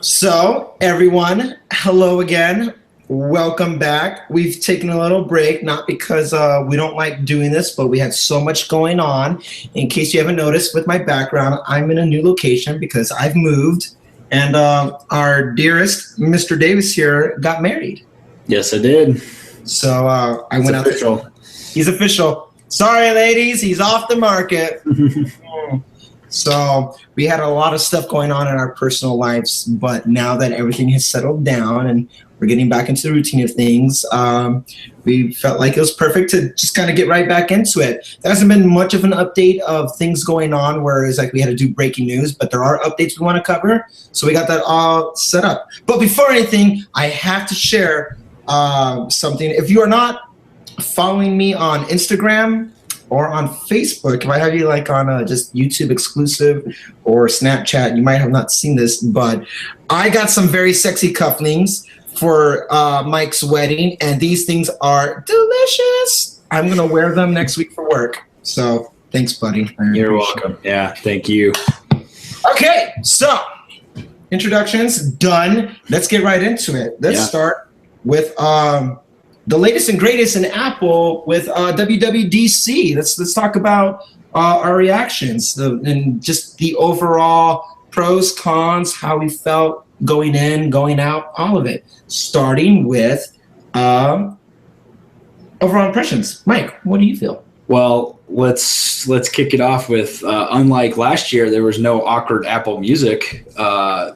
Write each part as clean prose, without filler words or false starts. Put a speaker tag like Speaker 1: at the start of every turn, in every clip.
Speaker 1: So, everyone, hello again. Welcome back. We've taken a little break, not because we don't like doing this, but we had so much going on. In case you haven't noticed with my background, I'm in a new location because I've moved, and our dearest Mr. Davis here got married.
Speaker 2: Yes, I did.
Speaker 1: So I went
Speaker 2: official.
Speaker 1: out. He's official. Sorry, ladies, he's off the market. So we had a lot of stuff going on in our personal lives, but now that everything has settled down and we're getting back into the routine of things, we felt like it was perfect to just kind of get right back into it. There hasn't been much of an update of things going on, whereas like we had to do breaking news, but there are updates we want to cover. So we got that all set up. But before anything, I have to share something. If you are not following me on Instagram or on Facebook, if I have you like on just YouTube exclusive or Snapchat, you might have not seen this, but I got some very sexy cufflinks for Mike's wedding, and these things are delicious. I'm going to wear them next week for work. So thanks, buddy.
Speaker 2: You're welcome. Yeah, thank you.
Speaker 1: Okay, so introductions done. Let's get right into it. Let's start with the latest and greatest in Apple with WWDC. Let's talk about our reactions and just the overall pros, cons, how we felt going in, going out, all of it. Starting with overall impressions. Mike, what do you feel?
Speaker 2: Well, let's kick it off with unlike last year, there was no awkward Apple Music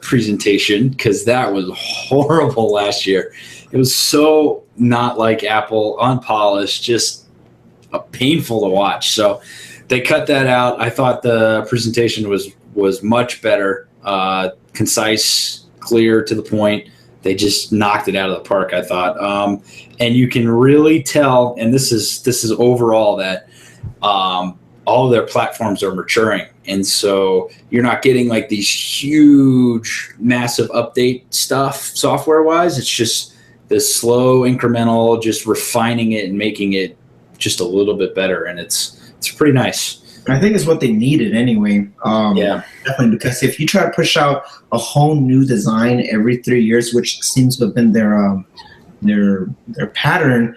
Speaker 2: presentation because that was horrible last year. It was so not like Apple, unpolished, just painful to watch. So they cut that out. I thought the presentation was much better, concise, clear, to the point. They just knocked it out of the park, I thought. And you can really tell, and this is overall, that all of their platforms are maturing. And so you're not getting like these huge, massive update stuff software-wise. It's just this slow, incremental, just refining it and making it just a little bit better. And it's pretty nice.
Speaker 1: I think it's what they needed anyway. Definitely, because if you try to push out a whole new design every 3 years, which seems to have been their pattern,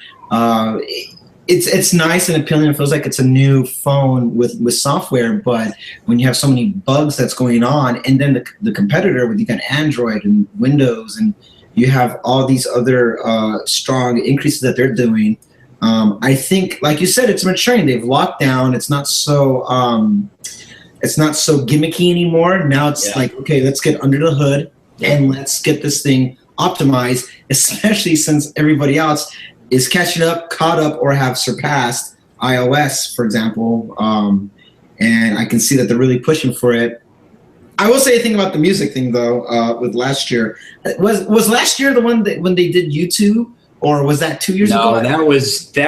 Speaker 1: it's nice and appealing. It feels like it's a new phone with software, but when you have so many bugs that's going on, and then the competitor, with you got Android and Windows, and you have all these other strong increases that they're doing. I think, like you said, it's maturing. They've locked down. It's not so gimmicky anymore. Now it's like, okay, let's get under the hood and let's get this thing optimized, especially since everybody else is catching up, caught up, or have surpassed iOS, for example. And I can see that they're really pushing for it. I will say a thing about the music thing, though, with last year. Was last year the one that when they did YouTube, or was that 2 years ago?
Speaker 2: No, that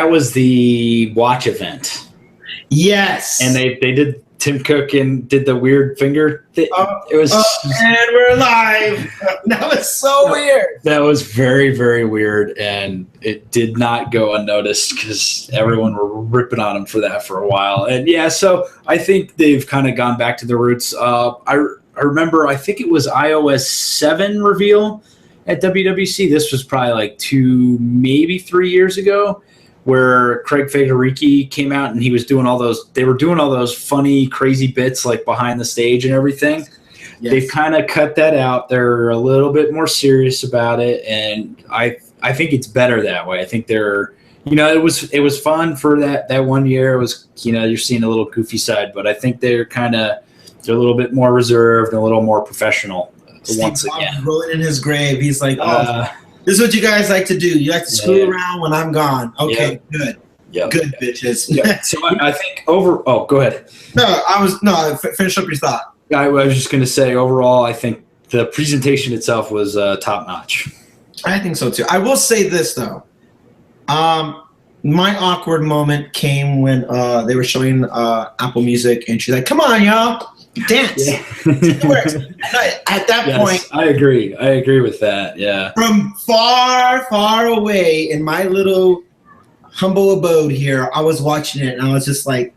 Speaker 2: was the Watch event.
Speaker 1: Yes.
Speaker 2: And they did, Tim Cook and did the weird finger thing. It was
Speaker 1: and we're live. That was so weird.
Speaker 2: That was very, very weird, and it did not go unnoticed because everyone were ripping on him for that for a while. And so I think they've kind of gone back to the roots. I remember, I think it was iOS 7 reveal at WWDC. This was probably like 2, maybe 3 years ago, where Craig Federighi came out and he was doing they were doing all those funny, crazy bits like behind the stage and everything. Yes. They've kind of cut that out. They're a little bit more serious about it, and I think it's better that way. I think they're, it was fun for that 1 year. It was, you're seeing a little goofy side, but I think they're a little bit more reserved and a little more professional. Once again,
Speaker 1: rolling in his grave, he's like, this is what you guys like to do. You like to screw around when I'm gone. Okay, good. Yep. Good, bitches.
Speaker 2: Yep. So I think go ahead.
Speaker 1: Finish up your thought.
Speaker 2: I was just going to say, overall, I think the presentation itself was top notch.
Speaker 1: I think so too. I will say this though. My awkward moment came when they were showing Apple Music, and she's like, "Come on, y'all, dance." Yeah. At that point,
Speaker 2: I agree with that. Yeah.
Speaker 1: From far, far away in my little humble abode here, I was watching it, and I was just like,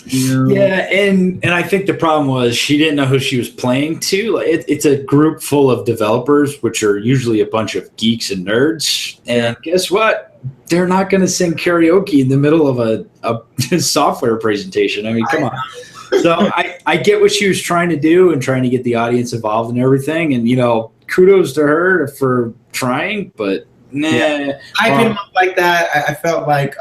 Speaker 2: Yeah, and I think the problem was she didn't know who she was playing to. It's a group full of developers, which are usually a bunch of geeks and nerds. And guess what? They're not going to sing karaoke in the middle of a software presentation. I mean, come on. So I get what she was trying to do and trying to get the audience involved and everything. And, kudos to her for trying, but nah.
Speaker 1: Yeah. Hyping them up like that, I felt like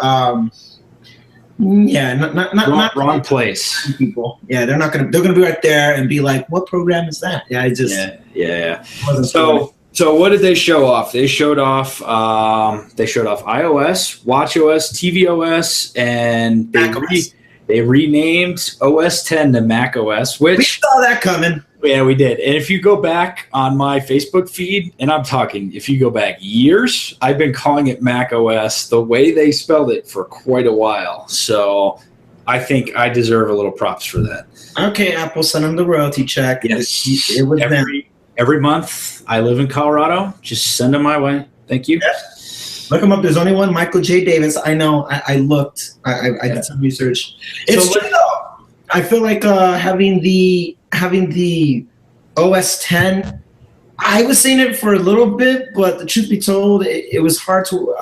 Speaker 1: not
Speaker 2: wrong place.
Speaker 1: People. Yeah, they're gonna be right there and be like, what program is that? Yeah,
Speaker 2: yeah. So what did they show off? They showed off iOS, watchOS, tvOS, and they renamed OS 10 to macOS, which
Speaker 1: we saw that coming.
Speaker 2: Yeah, we did. And if you go back on my Facebook feed, and I'm talking, if you go back years, I've been calling it Mac OS the way they spelled it for quite a while. So I think I deserve a little props for that.
Speaker 1: Okay, Apple, send them the royalty check.
Speaker 2: Yes. Every month, I live in Colorado. Just send them my way. Thank you.
Speaker 1: Yeah. Look them up. There's only one, Michael J. Davis. I know. I looked. I did some research. It's true, though. I feel like having the OS 10, I was seeing it for a little bit, but the truth be told, it was hard to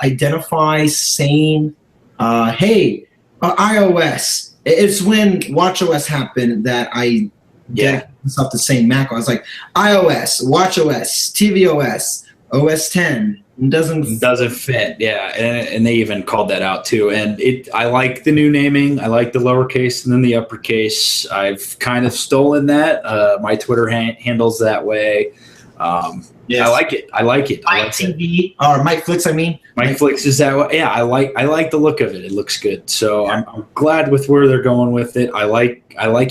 Speaker 1: identify saying, hey, iOS. It's when watchOS happened that I get myself to say Mac. I was like, iOS, watchOS, tvOS, OS 10.
Speaker 2: Doesn't fit, yeah, and they even called that out too. And I like the new naming. I like the lowercase and then the uppercase. I've kind of stolen that. My Twitter handles that way. Yes. I like it.
Speaker 1: Mike TV or Mike Flicks. I mean,
Speaker 2: Mike Flicks is that way. Yeah, I like the look of it. It looks good. So yeah. I'm glad with where they're going with it. I like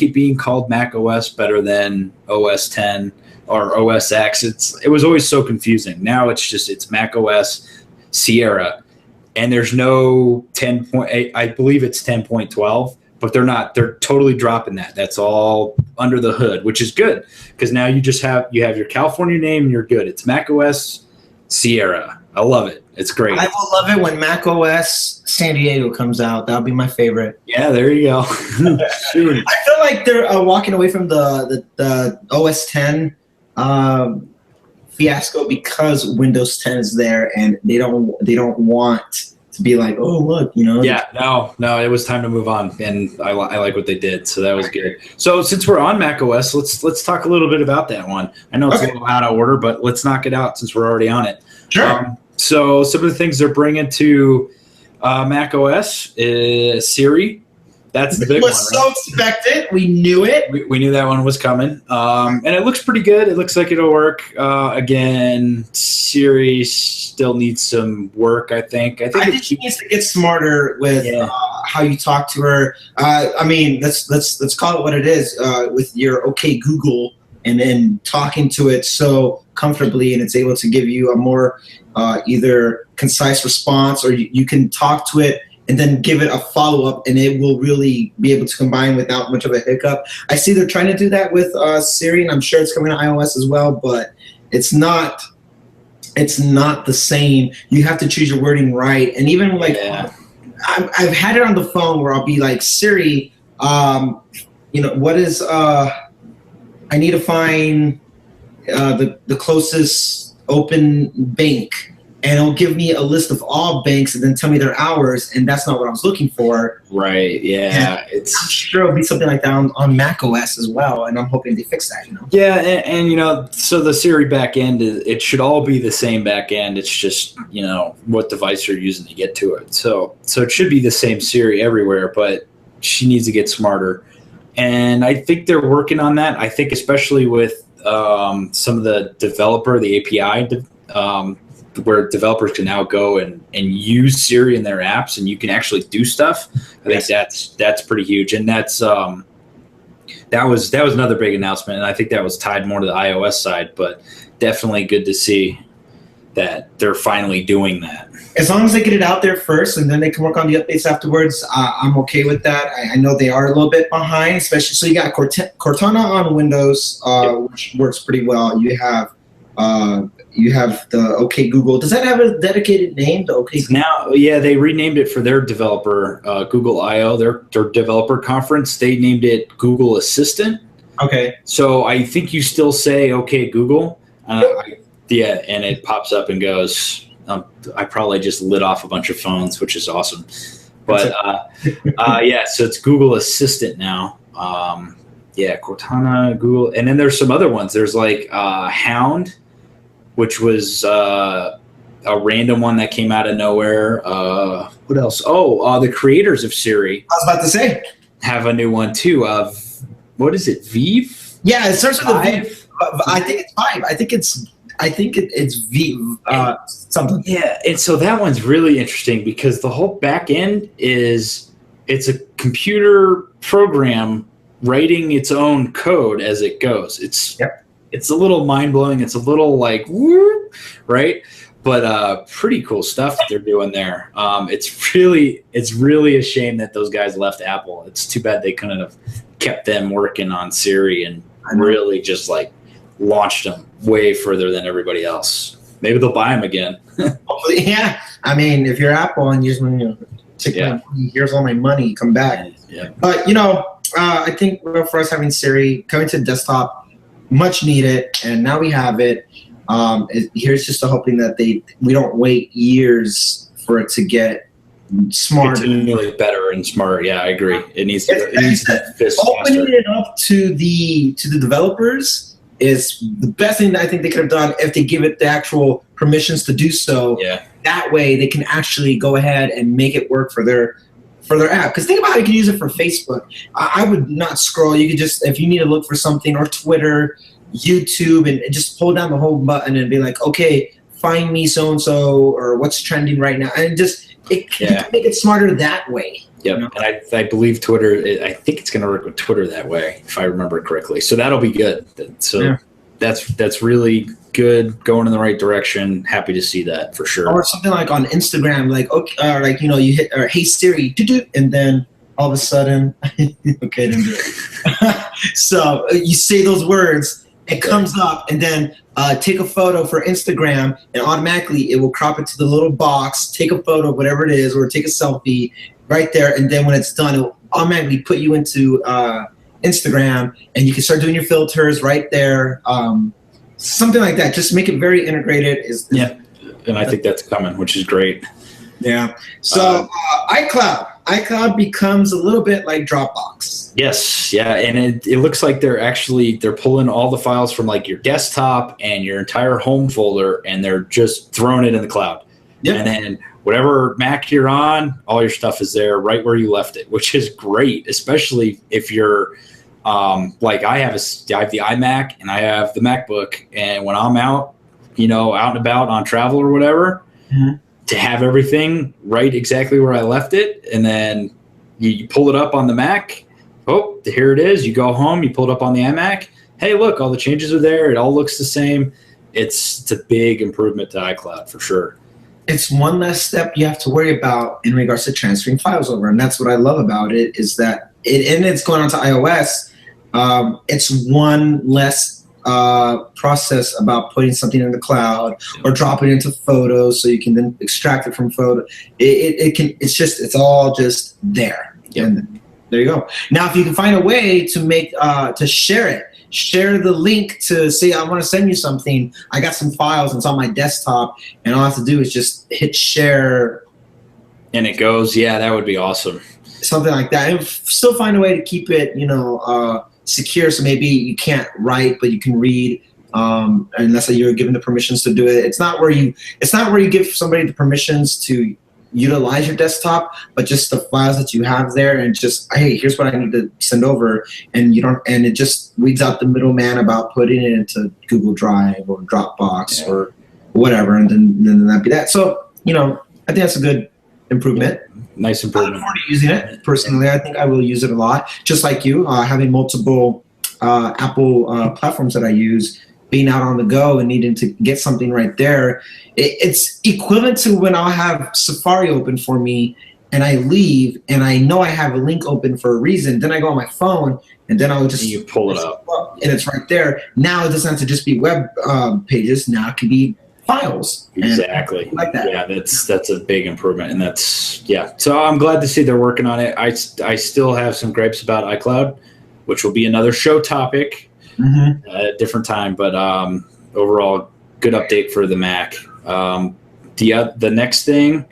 Speaker 2: it being called Mac OS better than OS 10. Or OS X. It was always so confusing. Now it's Mac OS Sierra, and there's no 10.8. I believe it's 10.12, but they're totally dropping that. That's all under the hood, which is good because now you have your California name and you're good. It's Mac OS Sierra. I love it. It's great.
Speaker 1: I will love it when Mac OS San Diego comes out. That'll be my favorite.
Speaker 2: Yeah, there you go.
Speaker 1: I feel like they're walking away from the OS 10 fiasco because Windows 10 is there and they don't want to be like, oh look,
Speaker 2: Yeah, no, it was time to move on, and I like what they did, so that was good. So since we're on Mac OS, let's talk a little bit about that one. I know it's a little out of order, but let's knock it out since we're already on it.
Speaker 1: Sure.
Speaker 2: So some of the things they're bringing to Mac OS is Siri. That's the big one. It was
Speaker 1: so expected. We knew it.
Speaker 2: We knew that one was coming. And it looks pretty good. It looks like it'll work. Again, Siri still needs some work, I think. I think
Speaker 1: she needs to get smarter with how you talk to her. I mean, let's call it what it is. With your OK Google and then talking to it so comfortably, and it's able to give you a more either concise response, or you can talk to it and then give it a follow-up, and it will really be able to combine without much of a hiccup. I see they're trying to do that with Siri, and I'm sure it's coming to iOS as well, but it's not the same. You have to choose your wording right. And even like I've had it on the phone where I'll be like, Siri, what is I need to find the closest open bank. And it'll give me a list of all banks and then tell me their hours, and that's not what I was looking for.
Speaker 2: Right, yeah.
Speaker 1: I'm sure it'll be something like that on Mac OS as well, and I'm hoping they fix that,
Speaker 2: Yeah, and so the Siri backend, it should all be the same backend. It's just, what device you're using to get to it. So it should be the same Siri everywhere, but she needs to get smarter. And I think they're working on that. I think especially with some of the API where developers can now go and use Siri in their apps, and you can actually do stuff. I think that's pretty huge, and that was another big announcement, and I think that was tied more to the iOS side, but definitely good to see that they're finally doing that.
Speaker 1: As long as they get it out there first, and then they can work on the updates afterwards, I'm okay with that. I know they are a little bit behind, especially so you got Cortana on Windows, which works pretty well. You have you have the OK Google. Does that have a dedicated name? The OK Google?
Speaker 2: Now, yeah, they renamed it for their developer, Google I/O, their developer conference. They named it Google Assistant.
Speaker 1: Okay.
Speaker 2: So I think you still say OK Google. Yeah, and it pops up and goes. I probably just lit off a bunch of phones, which is awesome. But yeah, so it's Google Assistant now. Yeah, Cortana, Google, and then there's some other ones. There's like Hound, which was a random one that came out of nowhere. What else? Oh, the creators of Siri.
Speaker 1: I was about to say
Speaker 2: have a new one too. What is it? Vive?
Speaker 1: Yeah, it starts with a V. I think it's 5. I think it's V something.
Speaker 2: Yeah, and so that one's really interesting because the whole back end it's a computer program writing its own code as it goes. It's a little mind blowing. It's a little like woo, right? But pretty cool stuff that they're doing there. It's really a shame that those guys left Apple. It's too bad they couldn't have kept them working on Siri and really just like launched them way further than everybody else. Maybe they'll buy them again.
Speaker 1: Hopefully, yeah. I mean, if you're Apple and you just want to take my money, here's all my money, come back.
Speaker 2: Yeah.
Speaker 1: But I think for us having Siri coming to the desktop, much needed, and now we have it. Here's just a hoping that we don't wait years for it to get smart,
Speaker 2: continually better and smarter. Yeah, I agree. It needs to fit
Speaker 1: opening
Speaker 2: faster.
Speaker 1: it up to the developers is the best thing that I think they could have done if they give it the actual permissions to do so.
Speaker 2: Yeah.
Speaker 1: That way they can actually go ahead and make it work for their app. Because think about how you can use it for Facebook. I would not scroll. You could just, if you need to look for something, or Twitter, YouTube, and just hold down the whole button and be like, okay, find me so-and-so, or what's trending right now. And you can make it smarter that way.
Speaker 2: Yep, and I believe Twitter. I think it's going to work with Twitter that way, if I remember correctly. So that'll be good. So that's really good, going in the right direction. Happy to see that for sure.
Speaker 1: Or something like on Instagram, like you hit hey Siri, and then all of a sudden, okay, didn't do it. So you say those words, it comes up, and then take a photo for Instagram, and automatically it will crop it to the little box. Take a photo, whatever it is, or take a selfie. Right there, and then when it's done, it'll automatically put you into Instagram, and you can start doing your filters right there. Something like that. Just make it very integrated.
Speaker 2: And I think that's coming, which is great.
Speaker 1: Yeah. So iCloud becomes a little bit like Dropbox.
Speaker 2: Yes. Yeah, and it looks like they're pulling all the files from like your desktop and your entire home folder, and they're just throwing it in the cloud. Yep. And then whatever Mac you're on, all your stuff is there right where you left it, which is great, especially if you're like I have the iMac and I have the MacBook, and when I'm out and about on travel or whatever, to have everything right exactly where I left it, and then you pull it up on the Mac. Oh, here it is. You go home, you pull it up on the iMac. Hey, look, all the changes are there. It all looks the same. It's a big improvement to iCloud for sure.
Speaker 1: It's one less step you have to worry about in regards to transferring files over. And that's what I love about it, is that it's going on to iOS. It's one less process about putting something in the cloud or dropping it into Photos so you can then extract it from Photo. It's all just there.
Speaker 2: Yep.
Speaker 1: And there you go. Now, if you can find a way to make, to share the link to say, I want to send you something. I got some files, and it's on my desktop, and all I have to do is just hit share.
Speaker 2: And it goes, that would be awesome.
Speaker 1: Something like that. And still find a way to keep it, secure. So maybe you can't write, but you can read. Unless you're given the permissions to do it. It's not where you give somebody the permissions to utilize your desktop, but just the files that you have there, and just, hey, here's what I need to send over, and it just weeds out the middleman about putting it into Google Drive or Dropbox or whatever, and then that'd be that. So I think that's a good improvement.
Speaker 2: Nice improvement.
Speaker 1: I'm already using it personally. I think I will use it a lot, just like you, having multiple Apple platforms that I use. Being out on the go and needing to get something right there, it's equivalent to when I'll have Safari open for me and I leave and I know I have a link open for a reason. Then I go on my phone and then I'll
Speaker 2: you pull it up
Speaker 1: and it's right there. Now it doesn't have to just be web pages. Now it can be files.
Speaker 2: Exactly.
Speaker 1: Like that.
Speaker 2: Yeah, that's a big improvement, and so I'm glad to see they're working on it. I still have some gripes about iCloud, which will be another show topic at a different time, but overall good update for the Mac. The next thing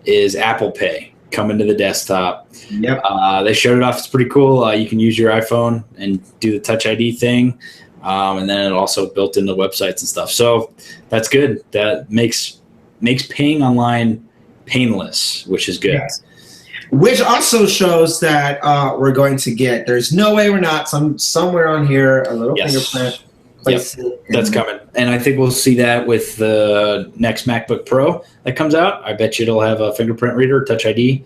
Speaker 2: is Apple Pay coming to the desktop.
Speaker 1: Yep.
Speaker 2: They showed it off. It's pretty cool. You can use your iPhone and do the Touch ID thing. And then it also built into websites and stuff. So that's good. That makes paying online painless, which is good.
Speaker 1: Yes. Which also shows that we're going to get, there's no way we're not, somewhere on here, a little fingerprint.
Speaker 2: That's coming. And I think we'll see that with the next MacBook Pro that comes out. I bet you it'll have a fingerprint reader, Touch ID.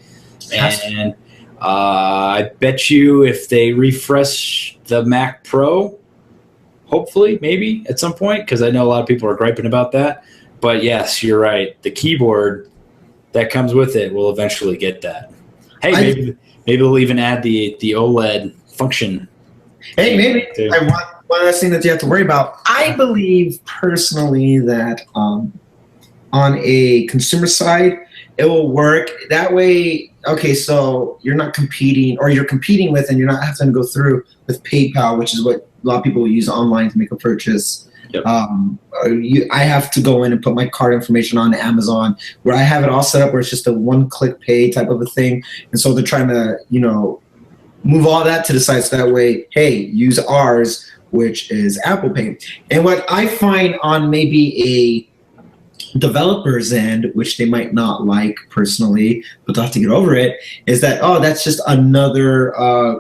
Speaker 2: And I bet you if they refresh the Mac Pro, hopefully, maybe at some point, because I know a lot of people are griping about that. But yes, you're right. The keyboard that comes with it will eventually get that. Hey, maybe they'll even add the OLED function.
Speaker 1: Hey, maybe. One last thing that you have to worry about. I believe personally that on a consumer side, it will work that way. Okay, so you're not competing, or you're competing with, and you're not having to go through with PayPal, which is what a lot of people use online to make a purchase.
Speaker 2: Yep.
Speaker 1: I have to go in and put my card information on Amazon, where I have it all set up where it's just a one-click pay type of a thing. And so they're trying to, move all that to the side so that way, hey, use ours, which is Apple Pay. And what I find on maybe a developer's end, which they might not like personally, but they'll have to get over it, is that, that's just another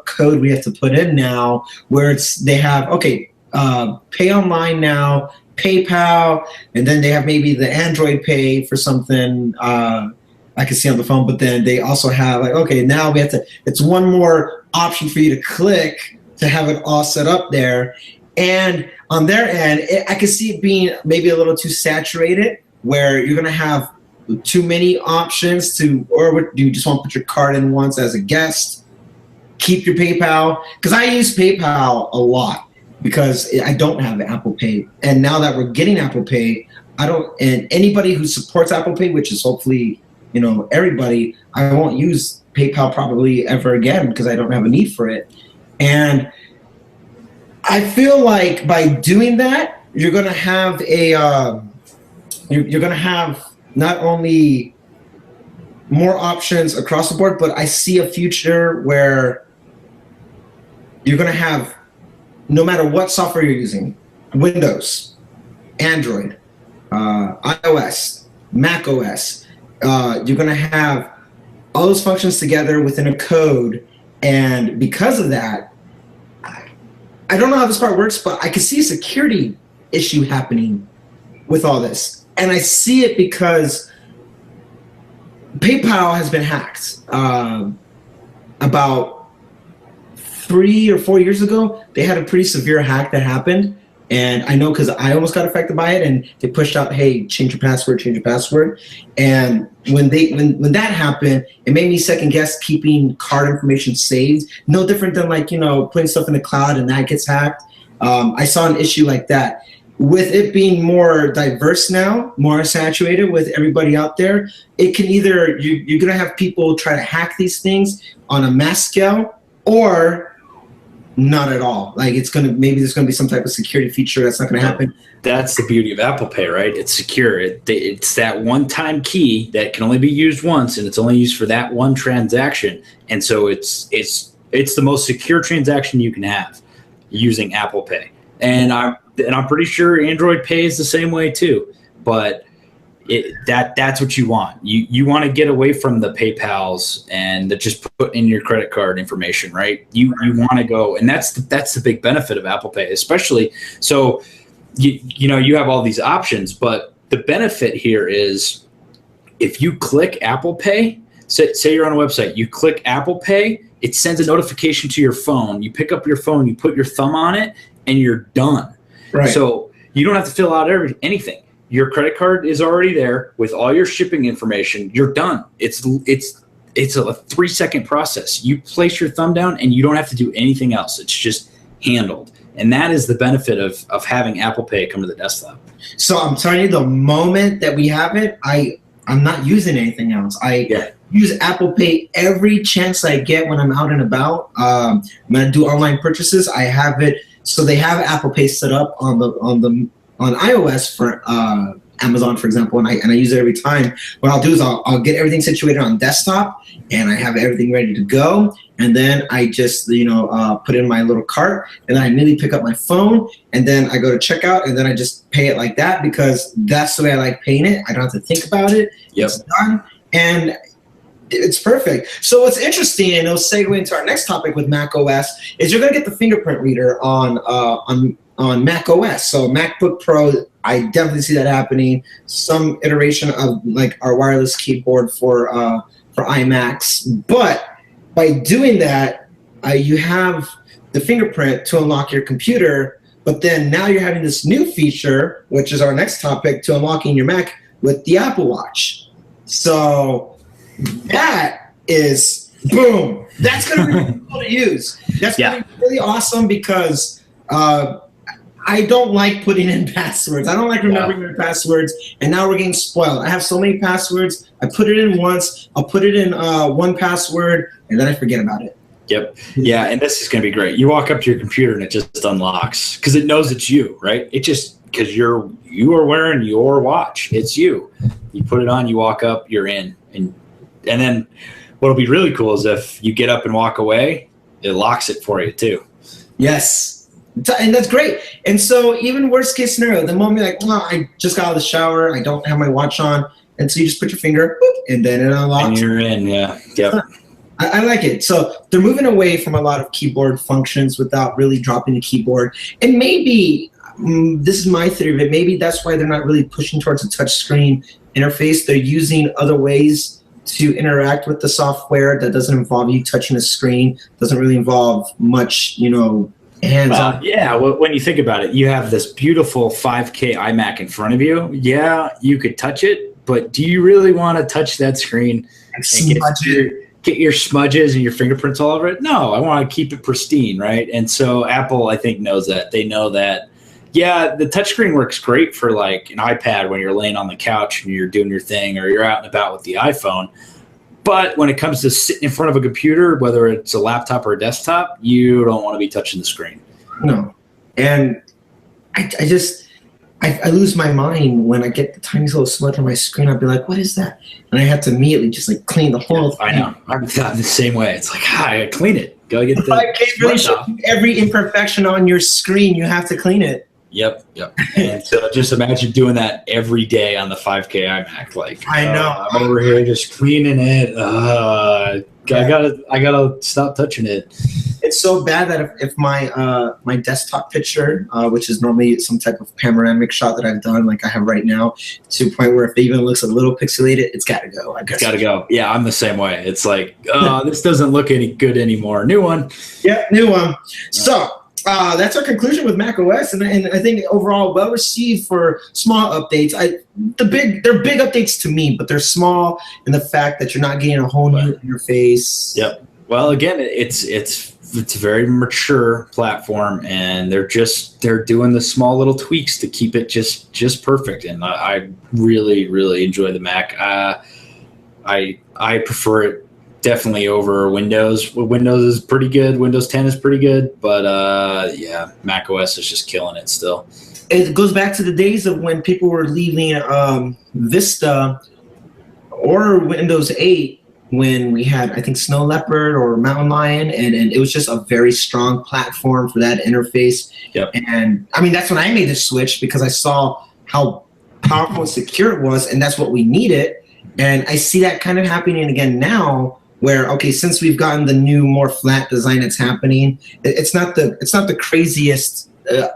Speaker 1: code we have to put in now, where they have, pay online now, PayPal, and then they have maybe the Android Pay for something I can see on the phone, but then they also have now we have to, it's one more option for you to click to have it all set up there. And on their end, I can see it being maybe a little too saturated, where you're going to have too many options or do you just want to put your card in once as a guest, keep your PayPal? Because I use PayPal a lot because I don't have Apple Pay. And now that we're getting Apple Pay, and anybody who supports Apple Pay, which is hopefully, everybody, I won't use PayPal probably ever again because I don't have a need for it. And I feel like by doing that, you're going to have you're going to have not only more options across the board, but I see a future where you're going to have, no matter what software you're using, Windows, Android, iOS, Mac OS, you're going to have all those functions together within a code. And because of that, I don't know how this part works, but I can see a security issue happening with all this. And I see it because PayPal has been hacked. About 3 or 4 years ago, they had a pretty severe hack that happened. And I know because I almost got affected by it, and they pushed out, hey, change your password. And when that happened, it made me second guess keeping card information saved. No different than putting stuff in the cloud and that gets hacked. I saw an issue like that. With it being more diverse now, more saturated with everybody out there, it can either, you're going to have people try to hack these things on a mass scale, or not at all. Maybe there's going to be some type of security feature that's not going to happen.
Speaker 2: That's the beauty of Apple Pay, right? It's secure. It's that one-time key that can only be used once, and it's only used for that one transaction. And so it's the most secure transaction you can have using Apple Pay. And I'm pretty sure Android Pay is the same way too. But that's what you want. You want to get away from the PayPals and just put in your credit card information, right? You want to go, and that's the big benefit of Apple Pay, especially. So you have all these options, but the benefit here is if you click Apple Pay, say you're on a website, you click Apple Pay, it sends a notification to your phone. You pick up your phone, you put your thumb on it, and you're done. Right. So you don't have to fill out anything. Your credit card is already there with all your shipping information. You're done. It's a 3-second process. You place your thumb down and you don't have to do anything else. It's just handled. And that is the benefit of having Apple Pay come to the desktop.
Speaker 1: So I'm telling you, the moment that we have it, I'm not using anything else. I use Apple Pay every chance I get when I'm out and about. When I do online purchases, I have it. So they have Apple Pay set up on iOS for Amazon, for example, and I use it every time. What I'll do is I'll get everything situated on desktop, and I have everything ready to go. And then I just put in my little cart, and then I immediately pick up my phone, and then I go to checkout, and then I just pay it like that because that's the way I like paying it. I don't have to think about it.
Speaker 2: Yep.
Speaker 1: It's done, and it's perfect. So what's interesting, and it'll segue into our next topic with Mac OS, is you're going to get the fingerprint reader on Mac OS. So MacBook Pro, I definitely see that happening. Some iteration of like our wireless keyboard for iMacs, but by doing that, you have the fingerprint to unlock your computer, but then now you're having this new feature, which is our next topic, to unlocking your Mac with the Apple Watch. So that is, boom, that's going to be really cool to use. That's going to be really awesome because I don't like putting in passwords. I don't like remembering my passwords, and now we're getting spoiled. I have so many passwords. I put it in once. I'll put it in one password, and then I forget about it.
Speaker 2: Yep. Yeah, and this is going to be great. You walk up to your computer, and it just unlocks because it knows it's you, right? It just because you are wearing your watch. It's you. You put it on. You walk up. You're in, and then what'll be really cool is if you get up and walk away, it locks it for you too.
Speaker 1: Yes. And that's great. And so even worst case scenario, the moment you're like, well, I just got out of the shower, I don't have my watch on, and so you just put your finger, boop, and then it unlocks.
Speaker 2: And you're in, yeah. Yep.
Speaker 1: I like it. So they're moving away from a lot of keyboard functions without really dropping the keyboard. And maybe, this is my theory, but maybe that's why they're not really pushing towards a touch screen interface. They're using other ways to interact with the software that doesn't involve you touching a screen, doesn't really involve much, hands-on.
Speaker 2: When you think about it, you have this beautiful 5K iMac in front of you. Yeah, you could touch it, but do you really want to touch that screen and get your smudges and your fingerprints all over it? No, I want to keep it pristine, right? And so Apple, I think, knows that. They know that, the touchscreen works great for like an iPad when you're laying on the couch and you're doing your thing or you're out and about with the iPhone. But when it comes to sitting in front of a computer, whether it's a laptop or a desktop, you don't want to be touching the screen.
Speaker 1: No. And I lose my mind when I get the tiniest little smudge on my screen. I'll be like, what is that? And I have to immediately just like clean the whole thing.
Speaker 2: I know. I'm the same way. It's like, I gotta clean it. Gotta get the
Speaker 1: 5K really shows you every imperfection on your screen. You have to clean it.
Speaker 2: Yep. And so just imagine doing that every day on the 5K iMac. Like,
Speaker 1: I know.
Speaker 2: I'm over here just cleaning it. I gotta stop touching it.
Speaker 1: It's so bad that if my desktop picture, which is normally some type of panoramic shot that I've done, like I have right now, to a point where if it even looks a little pixelated, it's got to go. I guess. It's got to
Speaker 2: go. Yeah, I'm the same way. It's like, this doesn't look any good anymore. New one.
Speaker 1: Yeah, new one. So. That's our conclusion with Mac OS, and I think overall well received for small updates. They're big updates to me, but they're small in the fact that you're not getting a whole new interface.
Speaker 2: Yep. Well, again, it's a very mature platform, and they're doing the small little tweaks to keep it just perfect. And I really, really enjoy the Mac. I prefer it. Definitely over Windows. Windows is pretty good. Windows 10 is pretty good, but Mac OS is just killing it still.
Speaker 1: It goes back to the days of when people were leaving Vista or Windows 8 when we had, I think, Snow Leopard or Mountain Lion, and it was just a very strong platform for that interface.
Speaker 2: Yep.
Speaker 1: And I mean, that's when I made the switch because I saw how powerful and secure it was, and that's what we needed. And I see that kind of happening again now. Where, okay, since we've gotten the new, more flat design that's happening, it's not the craziest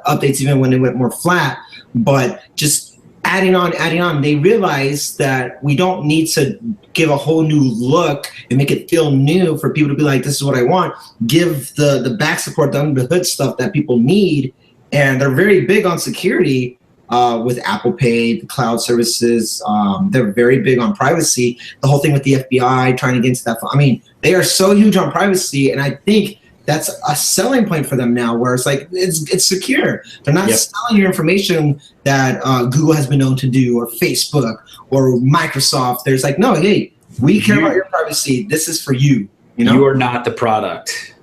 Speaker 1: updates even when it went more flat, but just adding on, they realize that we don't need to give a whole new look and make it feel new for people to be like, this is what I want. Give the back support, the under the hood stuff that people need, and they're very big on security. With Apple Pay, the cloud services, they're very big on privacy. The whole thing with the FBI trying to get into that. I mean, they are so huge on privacy, and I think that's a selling point for them now, where it's like it's secure. They're not selling your information that Google has been known to do, or Facebook or Microsoft. There's like, no, hey, we care about your privacy. This is for you. You know,
Speaker 2: you are not the product.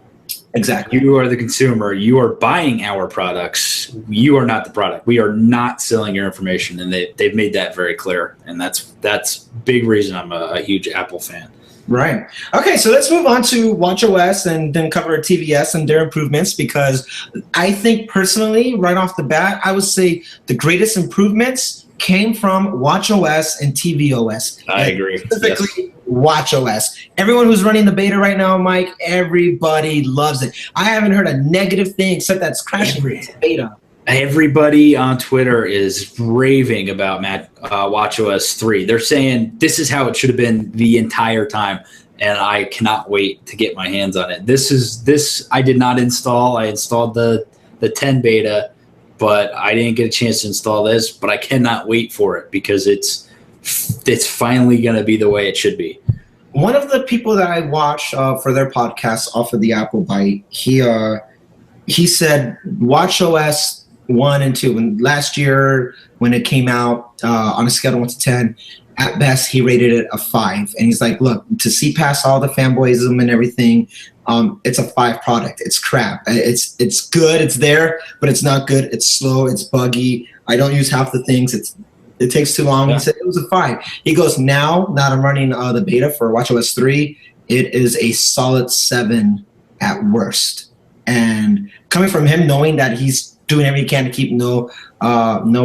Speaker 1: Exactly.
Speaker 2: You are the consumer. You are buying our products. You are not the product. We are not selling your information, and they've made that very clear. And that's big reason I'm a huge Apple fan.
Speaker 1: Right. Okay, so let's move on to watchOS and then cover tvOS and their improvements, because I think personally, right off the bat, I would say the greatest improvements came from watchOS and tvOS.
Speaker 2: I agree.
Speaker 1: Specifically, watchOS. Everyone who's running the beta right now, Mike, everybody loves it. I haven't heard a negative thing except that's crashing the beta.
Speaker 2: Everybody on Twitter is raving about watchOS 3. They're saying this is how it should have been the entire time, and I cannot wait to get my hands on it. This I did not install. I installed the 10 beta, but I didn't get a chance to install this. But I cannot wait for it, because it's finally going to be the way it should be.
Speaker 1: One of the people that I watch for their podcast off of the Apple Byte, he said watchOS 1 and 2. And last year when it came out on a scale of 1 to 10, at best he rated it a 5. And he's like, look, to see past all the fanboyism and everything, it's a 5 product. It's crap. It's good. It's there, but it's not good. It's slow. It's buggy. I don't use half the things. It takes too long. Yeah. He said it was a 5. He goes, now that I'm running the beta for watchOS 3, it is a solid 7 at worst. And coming from him, knowing that he's doing everything he can to keep no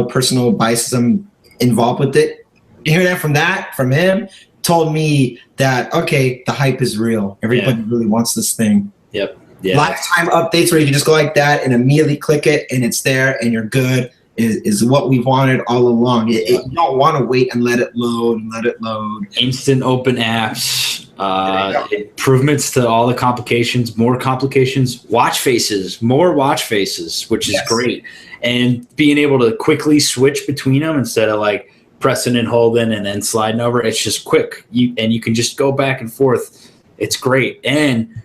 Speaker 1: personal biasism involved with it, hearing that from him told me that, okay, the hype is real. Everybody really wants this thing.
Speaker 2: Yep. Yeah.
Speaker 1: Lifetime updates where you can just go like that and immediately click it and it's there and you're good is what we wanted all along. You don't want to wait and let it load.
Speaker 2: Instant open apps, improvements to all the complications, more complications, more watch faces, which is great. And being able to quickly switch between them instead of like pressing and holding and then sliding over. It's just quick. You can just go back and forth. It's great. And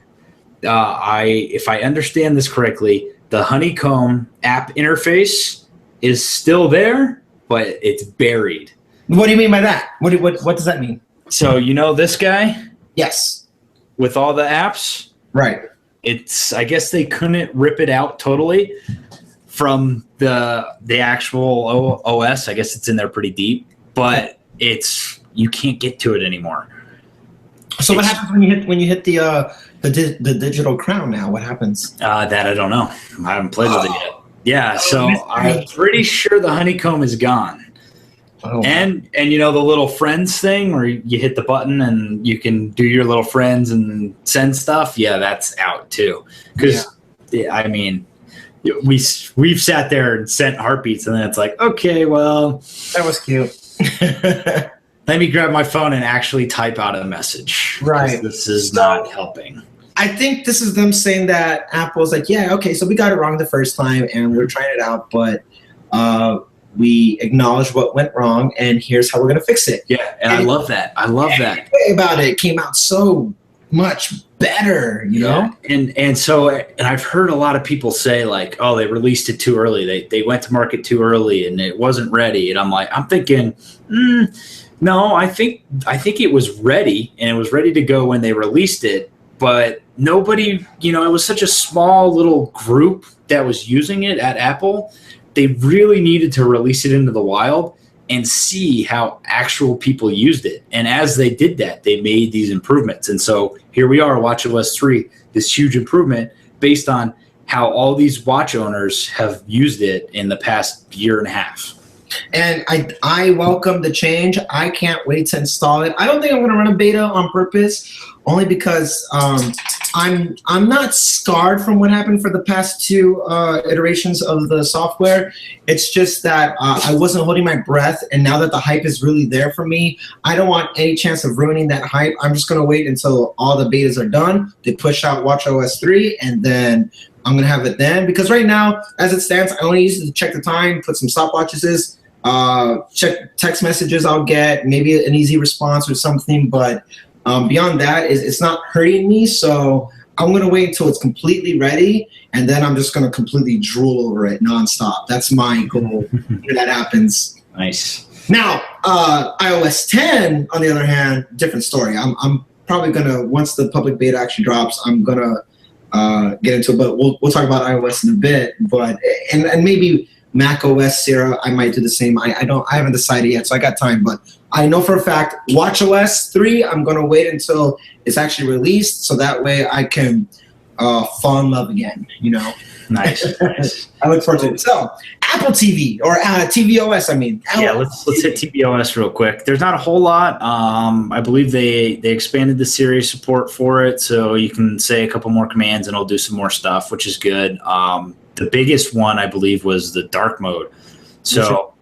Speaker 2: if I understand this correctly, the Honeycomb app interface is still there, but it's buried.
Speaker 1: What do you mean by that? What does that mean?
Speaker 2: So you know this guy?
Speaker 1: Yes.
Speaker 2: With all the apps?
Speaker 1: Right.
Speaker 2: I guess they couldn't rip it out totally from the actual OS. I guess it's in there pretty deep, but you can't get to it anymore.
Speaker 1: So what happens when you hit the digital crown now? What happens?
Speaker 2: That I don't know. I haven't played with it yet. Yeah, so I'm pretty sure the Honeycomb is gone. Oh. And you know the little friends thing where you hit the button and you can do your little friends and send stuff? Yeah, that's out too. Because, I mean, we've sat there and sent heartbeats and then it's like, okay, well.
Speaker 1: That was cute.
Speaker 2: Let me grab my phone and actually type out a message.
Speaker 1: Right.
Speaker 2: This is not helping.
Speaker 1: I think this is them saying that Apple's like, yeah, okay, so we got it wrong the first time and we're trying it out, but we acknowledge what went wrong and here's how we're going to fix it.
Speaker 2: Yeah, and I love that. I love that.
Speaker 1: About it came out so much better, you know?
Speaker 2: And I've heard a lot of people say like, oh, they released it too early. They went to market too early and it wasn't ready. And I'm thinking, no, I think it was ready and it was ready to go when they released it. But nobody, it was such a small little group that was using it at Apple. They really needed to release it into the wild and see how actual people used it. And as they did that, they made these improvements. And so here we are, watchOS 3, this huge improvement based on how all these watch owners have used it in the past year and a half.
Speaker 1: And I welcome the change. I can't wait to install it. I don't think I'm going to run a beta on purpose, only because I'm not scarred from what happened for the past 2 iterations of the software. It's just that I wasn't holding my breath, and now that the hype is really there for me, I don't want any chance of ruining that hype. I'm just going to wait until all the betas are done. They push out watchOS 3, and then I'm going to have it then. Because right now, as it stands, I only use it to check the time, put some stopwatches, check text messages I'll get, maybe an easy response or something, but beyond that, it's not hurting me, so I'm going to wait until it's completely ready, and then I'm just going to completely drool over it nonstop. That's my goal when that happens.
Speaker 2: Nice.
Speaker 1: Now, iOS 10, on the other hand, different story. I'm probably going to, once the public beta actually drops, I'm going to get into it, but we'll talk about iOS in a bit. But and maybe Mac OS Sierra, I might do the same. I haven't decided yet, so I got time. But I know for a fact, WatchOS 3, I'm going to wait until it's actually released, so that way I can fall in love again, you know.
Speaker 2: Nice. Nice.
Speaker 1: I look forward to it. So, Apple TV, or tvOS, I mean.
Speaker 2: Yeah, let's hit tvOS real quick. There's not a whole lot. I believe they expanded the Siri support for it, so you can say a couple more commands and it'll do some more stuff, which is good. The biggest one, I believe, was the dark mode. So,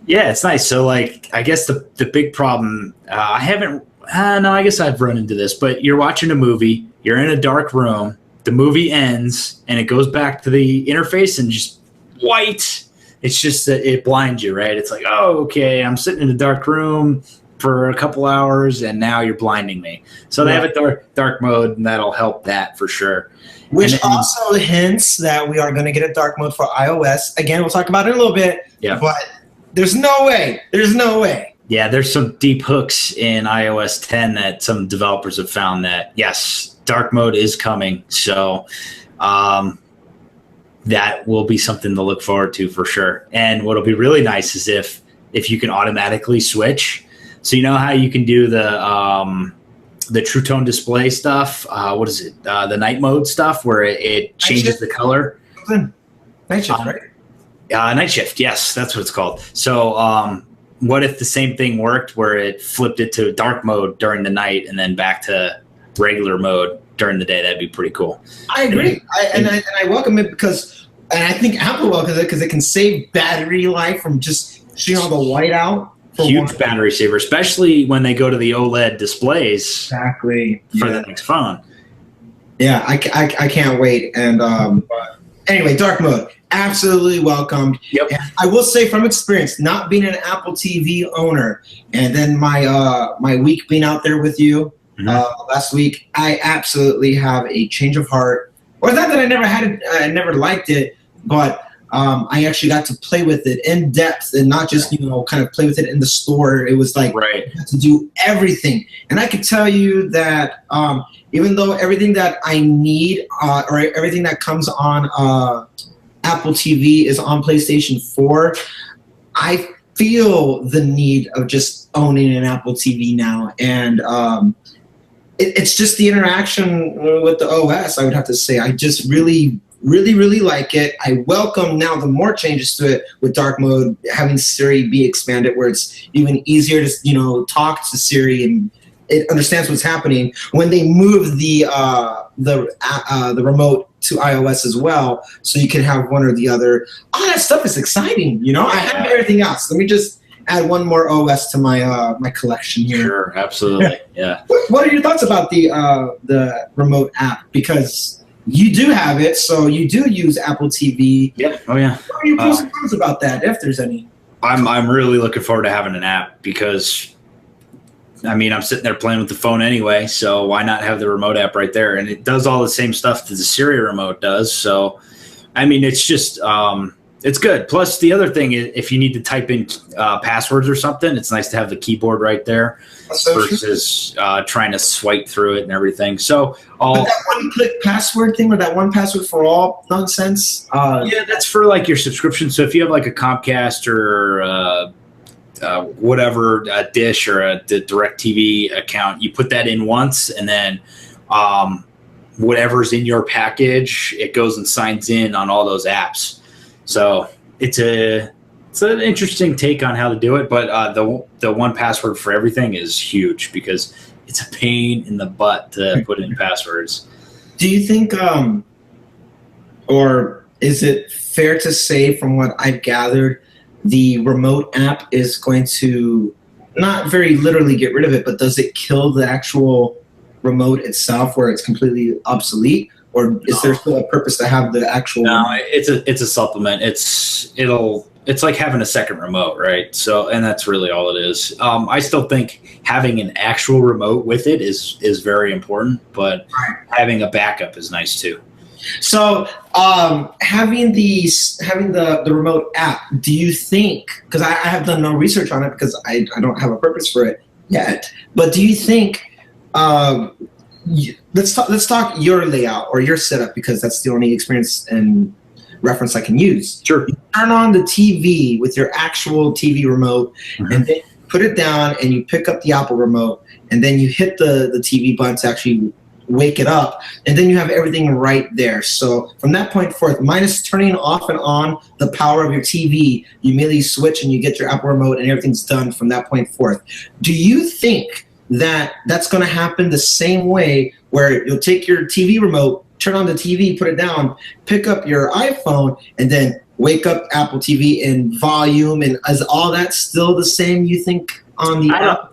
Speaker 2: yeah, it's nice. So, like, I guess the big problem, I guess I've run into this, but you're watching a movie, you're in a dark room, the movie ends, and it goes back to the interface and just white. It's just that it blinds you, right? It's like, oh, okay, I'm sitting in a dark room for a couple hours, and now you're blinding me. So they have a dark mode, and that'll help that for sure.
Speaker 1: Which also hints that we are going to get a dark mode for iOS. Again, we'll talk about it in a little bit.
Speaker 2: Yeah.
Speaker 1: But there's no way. There's no way.
Speaker 2: Yeah, there's some deep hooks in iOS 10 that some developers have found that, yes, dark mode is coming. So that will be something to look forward to for sure. And what'll be really nice is if you can automatically switch. So you know how you can do the True Tone display stuff? What is it? The night mode stuff where it changes the color.
Speaker 1: Night shift, right?
Speaker 2: Night shift, yes, that's what it's called. So what if the same thing worked where it flipped it to dark mode during the night and then back to regular mode during the day? That'd be pretty cool.
Speaker 1: I agree. I welcome it because I think Apple welcomes it because it can save battery life from just shooting all the white out.
Speaker 2: Huge battery saver, especially when they go to the OLED displays.
Speaker 1: Exactly.
Speaker 2: For the next phone.
Speaker 1: Yeah, I can't wait. And anyway, dark mode, absolutely welcomed.
Speaker 2: Yep.
Speaker 1: And I will say from experience, not being an Apple TV owner, and then my week being out there with you last week, I absolutely have a change of heart. Or not that I never had it, I never liked it, but I actually got to play with it in depth and not just, kind of play with it in the store. It was like I had to do everything. And I could tell you that even though everything that I need or everything that comes on Apple TV is on PlayStation 4, I feel the need of just owning an Apple TV now. And it's just the interaction with the OS, I would have to say. I just really like it. I welcome now the more changes to it with dark mode, having Siri be expanded where it's even easier to talk to Siri and it understands what's happening. When they move the remote to iOS as well, so you can have one or the other. All that stuff is exciting. I have everything else. Let me just add one more OS to my my collection here.
Speaker 2: Sure, absolutely. Yeah.
Speaker 1: What are your thoughts about the remote app? Because you do have it, so you do use Apple TV.
Speaker 2: Yep. Oh yeah.
Speaker 1: What are your pros and cons about that, if there's any?
Speaker 2: I'm really looking forward to having an app because, I'm sitting there playing with the phone anyway, so why not have the remote app right there? And it does all the same stuff that the Siri remote does. So, it's just it's good. Plus, the other thing is if you need to type in passwords or something, it's nice to have the keyboard right there versus trying to swipe through it and everything. So,
Speaker 1: that one-click password thing or that one password for all nonsense?
Speaker 2: Yeah, that's for like your subscription. So if you have like a Comcast or whatever, a Dish or a DirecTV account, you put that in once, and then whatever's in your package, it goes and signs in on all those apps. So it's an interesting take on how to do it, but the one password for everything is huge because it's a pain in the butt to put in passwords.
Speaker 1: Do you think, or is it fair to say from what I've gathered, the remote app is going to not very literally get rid of it, but does it kill the actual remote itself where it's completely obsolete? Or is there still a purpose to have the actual?
Speaker 2: No, it's a supplement. It'll it's like having a second remote, right? So, and that's really all it is. I still think having an actual remote with it is very important, but having a backup is nice too.
Speaker 1: So, having the remote app, do you think? Because I have done no research on it because I don't have a purpose for it yet. But do you think? Let's talk your layout or your setup, because that's the only experience and reference I can use.
Speaker 2: Sure.
Speaker 1: You turn on the TV with your actual TV remote, and then put it down, and you pick up the Apple remote, and then you hit the TV button to actually wake it up, and then you have everything right there. So from that point forth, minus turning off and on the power of your TV, you immediately switch and you get your Apple remote, and everything's done from that point forth. Do you think that that's going to happen the same way, where you'll take your TV remote, turn on the TV, put it down, pick up your iPhone, and then wake up Apple TV in volume? And is all that still the same, you think, on the app?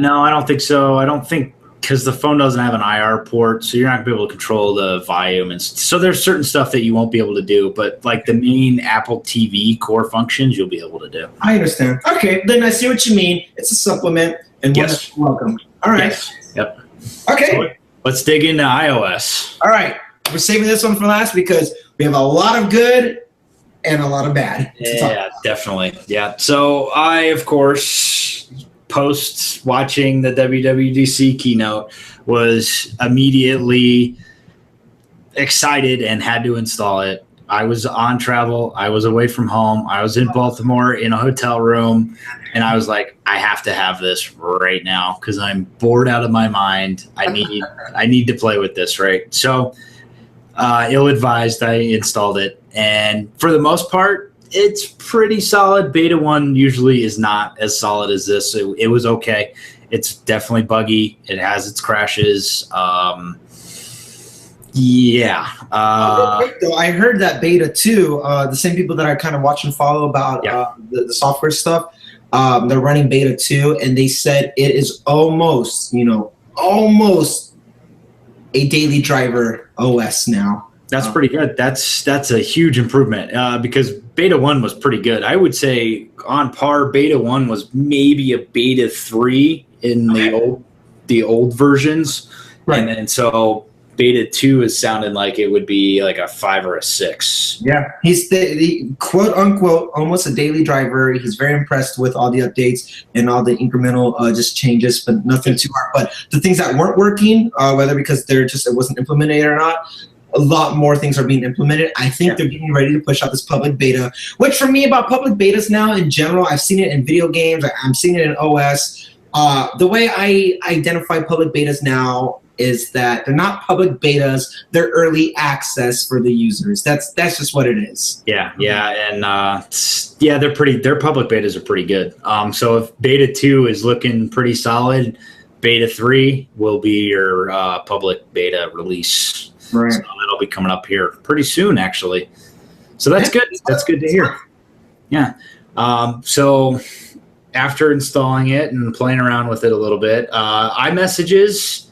Speaker 2: No, I don't think so. I don't think, because the phone doesn't have an IR port, so you're not going to be able to control the volume. And so there's certain stuff that you won't be able to do, but like the main Apple TV core functions, you'll be able to do.
Speaker 1: I understand. Okay, then I see what you mean. It's a supplement, and one that's welcome. All right.
Speaker 2: Yes. Yep.
Speaker 1: Okay.
Speaker 2: So let's dig into iOS.
Speaker 1: All right. We're saving this one for last because we have a lot of good and a lot of bad.
Speaker 2: Yeah, definitely. Yeah. So I, of course, post watching the WWDC keynote, was immediately excited and had to install it. I was on travel. I was away from home. I was in Baltimore in a hotel room, and I was like, I have to have this right now because I'm bored out of my mind. I need to play with this, right? So ill-advised, I installed it, and for the most part, it's pretty solid. Beta 1 usually is not as solid as this. It was okay. It's definitely buggy. It has its crashes. Yeah.
Speaker 1: I heard that beta 2, the same people that I kind of watch and follow about the software stuff, they're running beta 2, and they said it is almost a daily driver OS now.
Speaker 2: That's pretty good. That's a huge improvement because beta 1 was pretty good. I would say on par. Beta 1 was maybe a beta 3 in the old versions, right? And so beta 2 is sounding like it would be like a 5 or a 6.
Speaker 1: Yeah, he's the quote unquote almost a daily driver. He's very impressed with all the updates and all the incremental just changes, but nothing too hard. But the things that weren't working, whether because it wasn't implemented or not, a lot more things are being implemented. I think they're getting ready to push out this public beta, which for me about public betas now in general, I've seen it in video games. I'm seeing it in OS. The way I identify public betas now is that they're not public betas, they're early access for the users. That's just what it is.
Speaker 2: Yeah, and their public betas are pretty good. So if beta 2 is looking pretty solid, beta 3 will be your public beta release.
Speaker 1: Right.
Speaker 2: So that'll be coming up here pretty soon, actually. So that's good. That's good to hear. Yeah. So after installing it and playing around with it a little bit, iMessages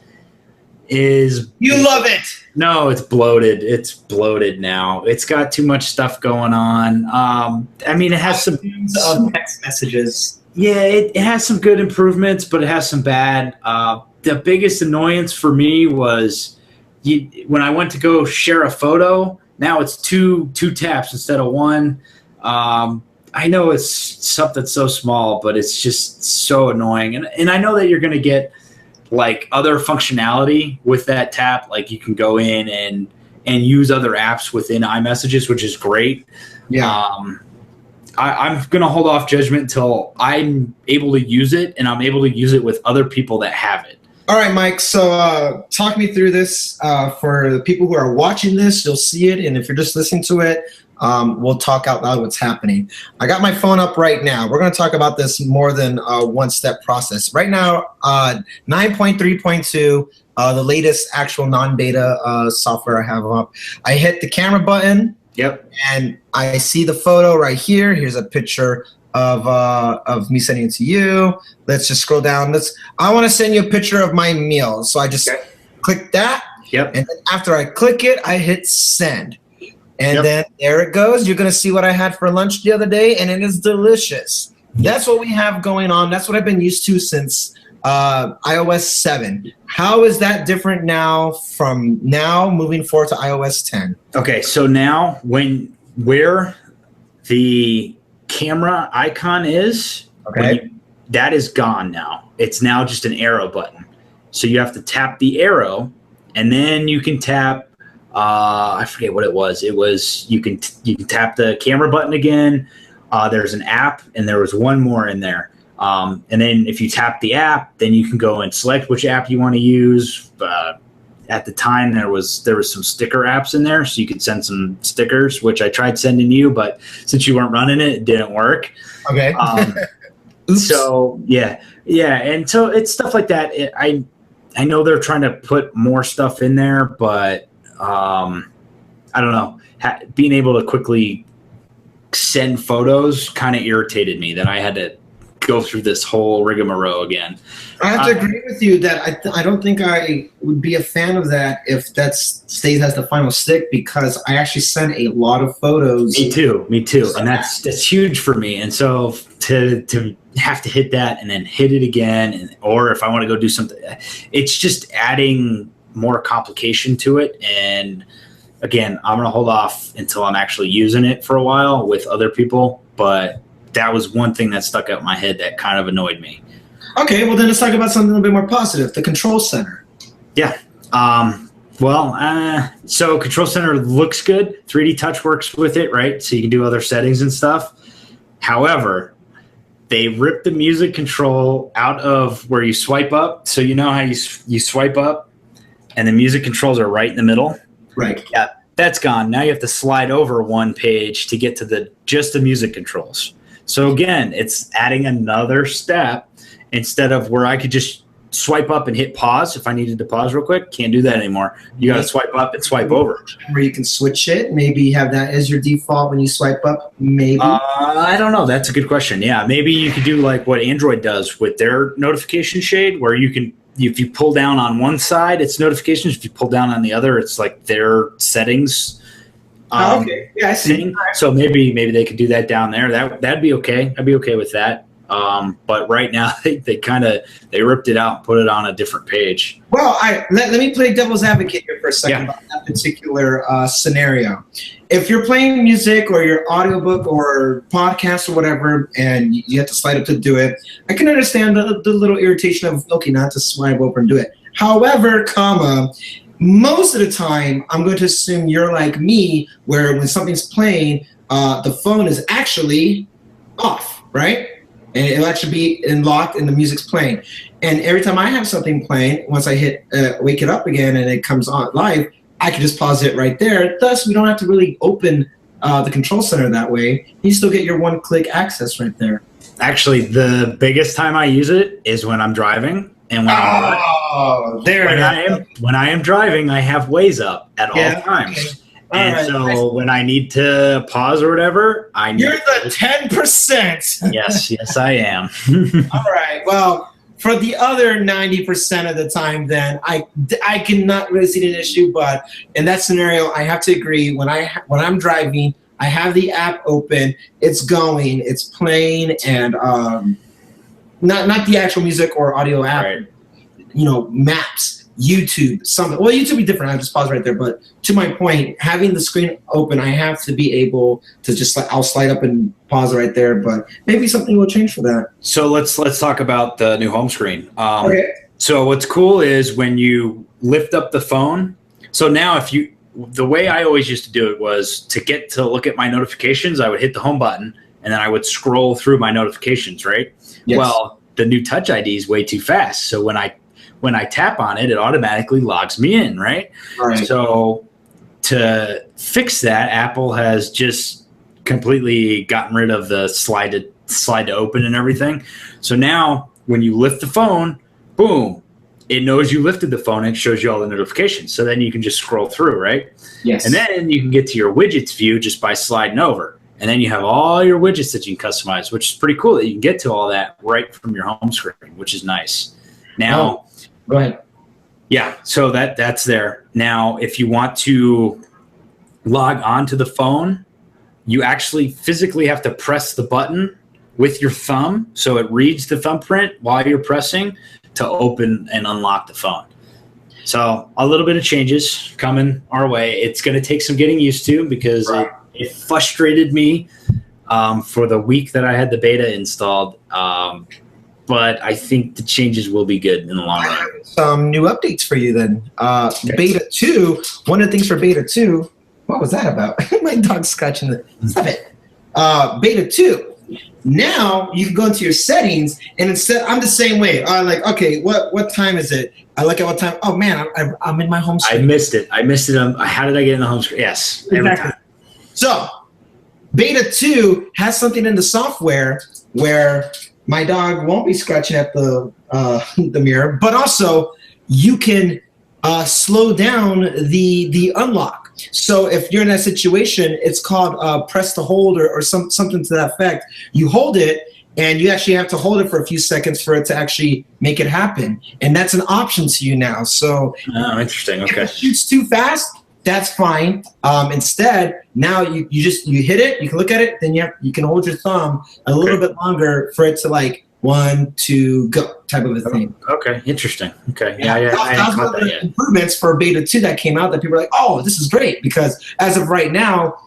Speaker 2: is...
Speaker 1: You love it!
Speaker 2: No, it's bloated. It's bloated now. It's got too much stuff going on. I mean, it has some
Speaker 1: text messages.
Speaker 2: Yeah, it has some good improvements, but it has some bad. The biggest annoyance for me was when I went to go share a photo. Now it's two taps instead of one. I know it's something so small, but it's just so annoying. And I know that you're going to get like other functionality with that tap. Like you can go in and use other apps within iMessages, which is great.
Speaker 1: Yeah.
Speaker 2: I'm going to hold off judgment until I'm able to use it and I'm able to use it with other people that have it.
Speaker 1: All right, Mike. So talk me through this. For the people who are watching this, you'll see it. And if you're just listening to it, we'll talk out loud what's happening. I got my phone up right now. We're going to talk about this more than one-step process. Right now, 9.3.2, the latest actual non-beta software I have up. I hit the camera button.
Speaker 2: Yep.
Speaker 1: And I see the photo right here. Here's a picture of me sending it to you. Let's just scroll down. I want to send you a picture of my meal. So I just click that.
Speaker 2: Yep.
Speaker 1: And then after I click it, I hit send. And then there it goes. You're going to see what I had for lunch the other day, and it is delicious. That's what we have going on. That's what I've been used to since iOS 7. How is that different now from now moving forward to iOS 10?
Speaker 2: Okay, so now where the camera icon is, that is gone now. It's now just an arrow button. So you have to tap the arrow, and then you can tap. I forget what it was. It was you can tap the camera button again. There's an app, and there was one more in there. And then if you tap the app, then you can go and select which app you want to use. At the time, there was some sticker apps in there, so you could send some stickers, which I tried sending you, but since you weren't running it, it didn't work.
Speaker 1: Okay.
Speaker 2: So yeah, and so it's stuff like that. I know they're trying to put more stuff in there, but I don't know. Being able to quickly send photos kind of irritated me that I had to go through this whole rigmarole again.
Speaker 1: I have to agree with you that I don't think I would be a fan of that if that stays as the final stick, because I actually sent a lot of photos.
Speaker 2: Me too. And that's huge for me. And so to have to hit that and then hit it again, or if I want to go do something, it's just adding more complication to it. And again, I'm going to hold off until I'm actually using it for a while with other people. But that was one thing that stuck out in my head that kind of annoyed me.
Speaker 1: Okay, well then let's talk about something a little bit more positive, the control center.
Speaker 2: Yeah. So control center looks good. 3D touch works with it, right? So you can do other settings and stuff. However, they ripped the music control out of where you swipe up. So you know how you swipe up and the music controls are right in the middle?
Speaker 1: Right.
Speaker 2: Yeah, that's gone. Now you have to slide over one page to get to just the music controls. So again, it's adding another step instead of where I could just swipe up and hit pause if I needed to pause real quick. Can't do that anymore. You got to swipe up and swipe over.
Speaker 1: Where you can switch it. Maybe have that as your default when you swipe up. Maybe.
Speaker 2: I don't know. That's a good question. Yeah, maybe you could do like what Android does with their notification shade, where you can, if you pull down on one side, it's notifications. If you pull down on the other, it's like their settings.
Speaker 1: Okay. Yeah, I see.
Speaker 2: So maybe they could do that down there. That'd be okay. I'd be okay with that. But right now they ripped it out and put it on a different page.
Speaker 1: Well, let me play devil's advocate here for a second about that particular scenario. If you're playing music or your audiobook or podcast or whatever, and you have to slide up to do it, I can understand the little irritation of, okay, not to swipe over and do it. However, most of the time, I'm going to assume you're like me, where when something's playing, the phone is actually off, right? And it'll actually be locked and the music's playing. And every time I have something playing, once I hit wake it up again and it comes on live, I can just pause it right there. Thus, we don't have to really open the control center that way. You still get your one-click access right there.
Speaker 2: Actually, the biggest time I use it is when I'm driving. And when I am driving, I have Waze up at all times. Okay. And when I need to pause or whatever, you're
Speaker 1: the 10%.
Speaker 2: Yes, I am.
Speaker 1: All right. Well, for the other 90% of the time, then I cannot really see an issue. But in that scenario, I have to agree. When I'm driving, I have the app open. It's going. It's playing, and not the actual music or audio app.
Speaker 2: Right.
Speaker 1: Maps, YouTube, something. Well, YouTube would be different. I'll just pause right there. But to my point, having the screen open, I have to be able to just I'll slide up and pause right there. But maybe something will change for that.
Speaker 2: So let's talk about the new home screen.
Speaker 1: Okay.
Speaker 2: So what's cool is when you lift up the phone. So now the way I always used to do it was to get to look at my notifications, I would hit the home button and then I would scroll through my notifications, right?
Speaker 1: Yes.
Speaker 2: Well, the new Touch ID is way too fast. So when I tap on it, it automatically logs me in, right?
Speaker 1: Right.
Speaker 2: So to fix that, Apple has just completely gotten rid of the slide to open and everything. So now when you lift the phone, boom, it knows you lifted the phone and it shows you all the notifications. So then you can just scroll through, right?
Speaker 1: Yes.
Speaker 2: And then you can get to your widgets view just by sliding over. And then you have all your widgets that you can customize, which is pretty cool that you can get to all that right from your home screen, which is nice. Now,
Speaker 1: go ahead.
Speaker 2: Yeah, so that's there. Now, if you want to log on to the phone, you actually physically have to press the button with your thumb, so it reads the thumbprint while you're pressing to open and unlock the phone. So a little bit of changes coming our way. It's going to take some getting used to because it frustrated me for the week that I had the beta installed. But I think the changes will be good in the long run.
Speaker 1: Some new updates for you then. Beta 2, one of the things for Beta 2, what was that about? My dog's scratching the, stop it. Beta 2. Now you can go into your settings, and instead, I'm the same way. Like, okay, what time is it? I look at what time. Oh man, I'm in my home screen.
Speaker 2: I missed it. How did I get in the home screen? Yes,
Speaker 1: exactly. Every time. So, Beta 2 has something in the software where my dog won't be scratching at the mirror, but also you can slow down the unlock. So if you're in that situation, it's called press to hold or something to that effect. You hold it, and you actually have to hold it for a few seconds for it to actually make it happen. And that's an option to you now. So
Speaker 2: interesting. Okay.
Speaker 1: If it shoots too fast, that's fine. Instead, now you hit it, you can look at it, then you can hold your thumb a little bit longer for it to like 1, 2, go type of a thing.
Speaker 2: Okay, interesting. Okay, yeah. I
Speaker 1: That's one of the improvements for Beta 2 that came out that people are like, oh, this is great, because as of right now,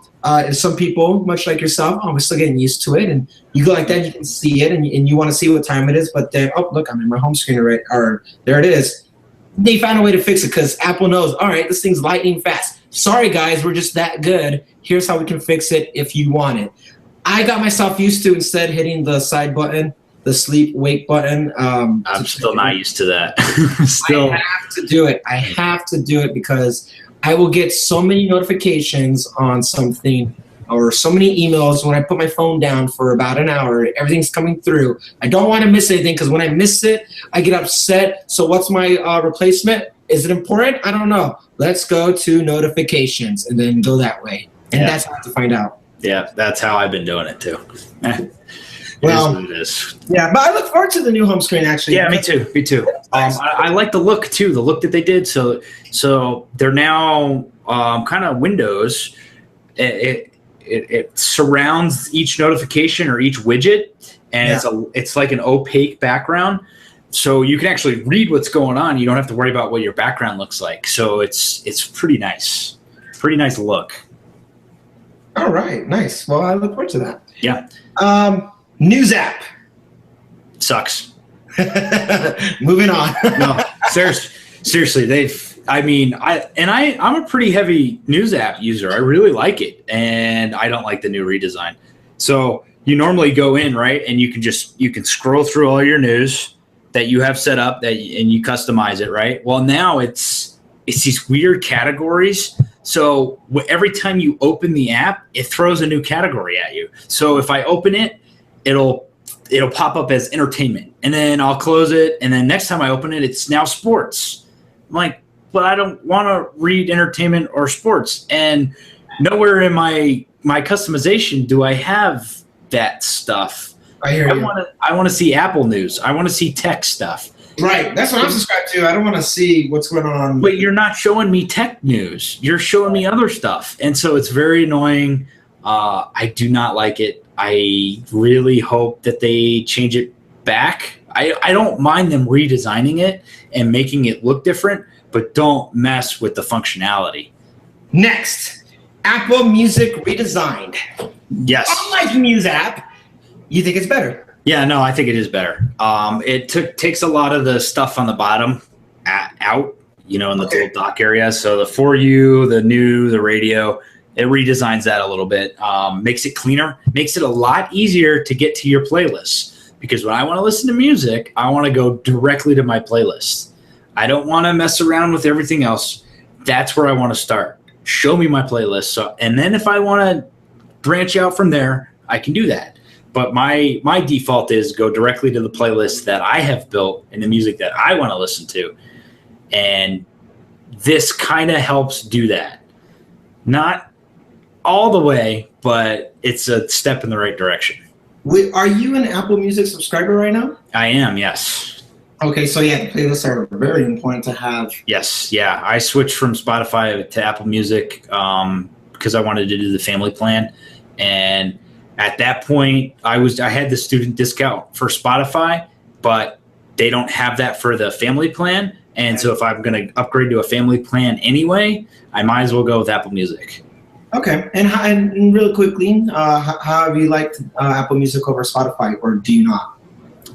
Speaker 1: some people, much like yourself, we're still getting used to it, and you go like that, you can see it, and you want to see what time it is, but then, oh, look, I'm in my home screen already, or there it is. They found a way to fix it because Apple knows, all right, this thing's lightning fast. Sorry, guys, we're just that good. Here's how we can fix it if you want it. I got myself used to instead hitting the side button, the sleep wake button. I'm
Speaker 2: still not used to that. Still,
Speaker 1: I have to do it. I have to do it because I will get so many notifications on something or so many emails when I put my phone down for about an hour. Everything's coming through. I don't want to miss anything because when I miss it, I get upset. So what's my replacement? Is it important? I don't know. Let's go to notifications and then go that way. And that's how I have to find out.
Speaker 2: Yeah, that's how I've been doing it too.
Speaker 1: Well,
Speaker 2: it is.
Speaker 1: Yeah, but I look forward to the new home screen, actually.
Speaker 2: Yeah, me too. I like the look too. The look that they did. So they're now kind of windows. It surrounds each notification or each widget, and it's like an opaque background. So you can actually read what's going on. You don't have to worry about what your background looks like. So it's pretty nice. Pretty nice look.
Speaker 1: All right, nice. Well, I look forward to that.
Speaker 2: Yeah.
Speaker 1: News app.
Speaker 2: Sucks.
Speaker 1: Moving on.
Speaker 2: No, seriously, I'm a pretty heavy news app user. I really like it, and I don't like the new redesign. So you normally go in, right, and you can scroll through all your news that you have set up and you customize it, right? Well, now it's these weird categories. So every time you open the app, it throws a new category at you. So if I open it, it'll pop up as entertainment, and then I'll close it, and then next time I open it, it's now sports. I'm like, but I don't want to read entertainment or sports, and nowhere in my customization do I have that stuff.
Speaker 1: I hear you.
Speaker 2: I want to see Apple news. I want to see tech stuff.
Speaker 1: Right, that's what I'm subscribed to. I don't want to see what's going on.
Speaker 2: But you're not showing me tech news. You're showing me other stuff, and so it's very annoying. I do not like it. I really hope that they change it back. I don't mind them redesigning it and making it look different, but don't mess with the functionality.
Speaker 1: Next, Apple Music redesigned.
Speaker 2: Yes.
Speaker 1: Unlike News app, you think it's better?
Speaker 2: Yeah, no, I think it is better. It takes a lot of the stuff on the bottom out, in the little dock area. So the For You, the radio, it redesigns that a little bit, makes it cleaner, makes it a lot easier to get to your playlist. Because when I want to listen to music, I want to go directly to my playlist. I don't want to mess around with everything else. That's where I want to start. Show me my playlist. And then if I want to branch out from there, I can do that. But my default is go directly to the playlist that I have built and the music that I want to listen to. And this kind of helps do that. Not all the way, but it's a step in the right direction.
Speaker 1: Wait, are you an Apple Music subscriber right now?
Speaker 2: I am, yes.
Speaker 1: Okay, so yeah, the playlists are very important to have.
Speaker 2: Yes, yeah. I switched from Spotify to Apple Music because I wanted to do the family plan. And at that point, I had the student discount for Spotify, but they don't have that for the family plan. And so if I'm going to upgrade to a family plan anyway, I might as well go with Apple Music.
Speaker 1: Okay. And real quickly, how have you liked Apple Music over Spotify, or do you not?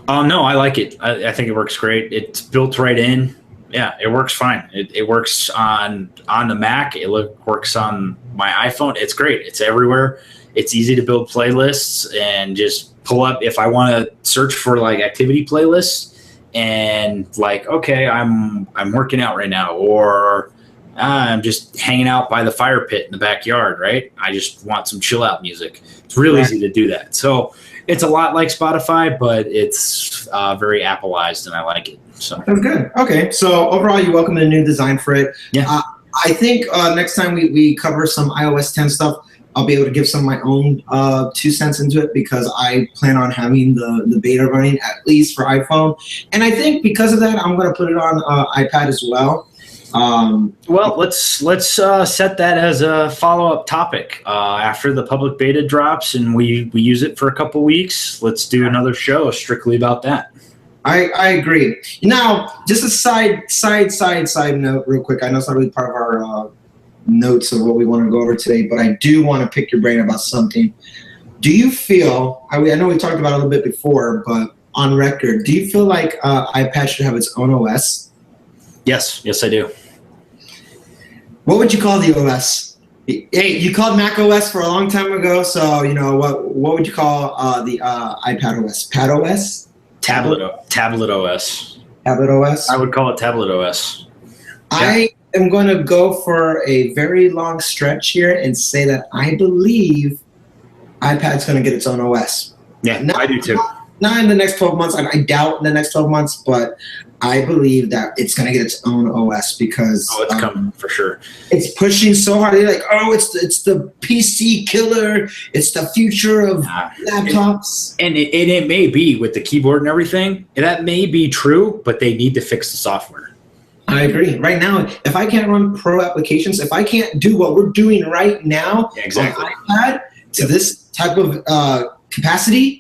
Speaker 2: No, I like it. I think it works great. It's built right in. Yeah, it works fine. It works on the Mac. It works on my iPhone. It's great. It's everywhere. It's easy to build playlists and just pull up if I want to search for like activity playlists and like, okay, I'm working out right now, or I'm just hanging out by the fire pit in the backyard, right? I just want some chill out music. It's real easy to do that. So it's a lot like Spotify, but it's very Appleized, and I like it. So
Speaker 1: that's good. Okay, so overall, you welcome the new design for it.
Speaker 2: Yeah.
Speaker 1: I think next time we cover some iOS 10 stuff, I'll be able to give some of my own 2 cents into it, because I plan on having the beta running at least for iPhone. And I think because of that, I'm going to put it on iPad as well.
Speaker 2: Well, let's set that as a follow-up topic after the public beta drops and we use it for a couple weeks. Let's do another show strictly about that.
Speaker 1: I agree. Now, just a side note real quick. I know it's not really part of our notes of what we want to go over today, but I do want to pick your brain about something. Do you feel, I know we talked about it a little bit before, but on record, do you feel like iPad should have its own OS?
Speaker 2: Yes, I do.
Speaker 1: What would you call the OS? Hey, you called Mac OS for a long time ago, so you know what would you call the iPad OS? Pad OS?
Speaker 2: Tablet OS.
Speaker 1: Tablet OS?
Speaker 2: I would call it Tablet OS.
Speaker 1: I am going to go for a very long stretch here and say that I believe iPad's going to get its own OS.
Speaker 2: Yeah, I do too.
Speaker 1: Not in the next 12 months. I doubt in the next 12 months, but I believe that it's going to get its own OS because
Speaker 2: it's coming for sure.
Speaker 1: It's pushing so hard. They're like, oh, it's the PC killer. It's the future of laptops.
Speaker 2: And it may be with the keyboard and everything. That may be true, but they need to fix the software.
Speaker 1: I agree. Right now, if I can't run pro applications, if I can't do what we're doing right now on iPad to this type of capacity,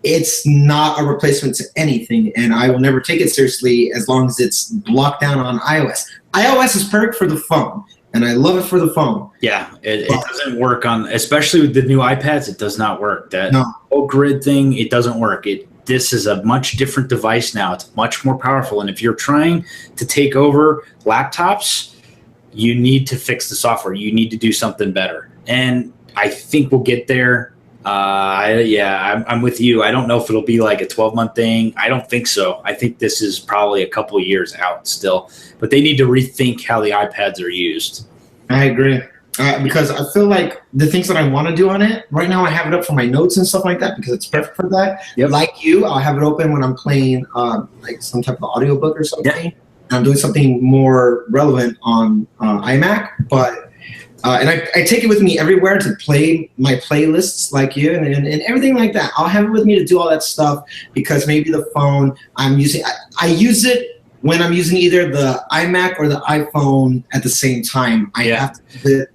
Speaker 1: it's not a replacement to anything, and I will never take it seriously as long as it's locked down on iOS. iOS is perfect for the phone, and I love it for the phone.
Speaker 2: Yeah, it doesn't work on, especially with the new iPads, it does not work. That whole grid thing, it doesn't work. This is a much different device now. It's much more powerful, and if you're trying to take over laptops, you need to fix the software. You need to do something better, and I think we'll get there. I'm with you. I don't know if it'll be like a 12-month thing. I don't think so. I think this is probably a couple of years out still. But they need to rethink how the iPads are used.
Speaker 1: I agree. Because I feel like the things that I want to do on it, right now I have it up for my notes and stuff like that because it's perfect for that. Yep. Like you, I'll have it open when I'm playing like some type of audiobook or something. Yep. I'm doing something more relevant on iMac, but and I take it with me everywhere to play my playlists like you and everything like that. I'll have it with me to do all that stuff because maybe the phone I'm using, I use it when I'm using either the iMac or the iPhone at the same time. I have to,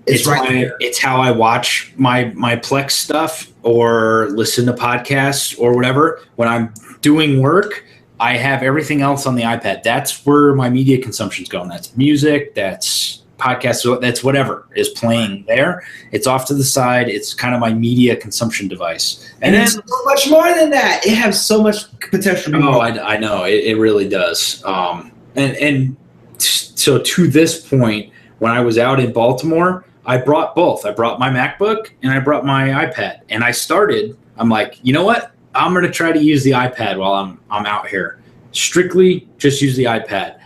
Speaker 1: it's right there.
Speaker 2: It's how I watch my Plex stuff or listen to podcasts or whatever. When I'm doing work, I have everything else on the iPad. That's where my media consumption's going. That's music, that's podcasts, so that's whatever is playing there. It's off to the side. It's kind of my media consumption device.
Speaker 1: And it's so much more than that. It has so much potential.
Speaker 2: I know. It really does. And so to this point, when I was out in Baltimore, I brought both. I brought my MacBook and I brought my iPad. And I'm like, you know what? I'm going to try to use the iPad while I'm out here. Strictly just use the iPad.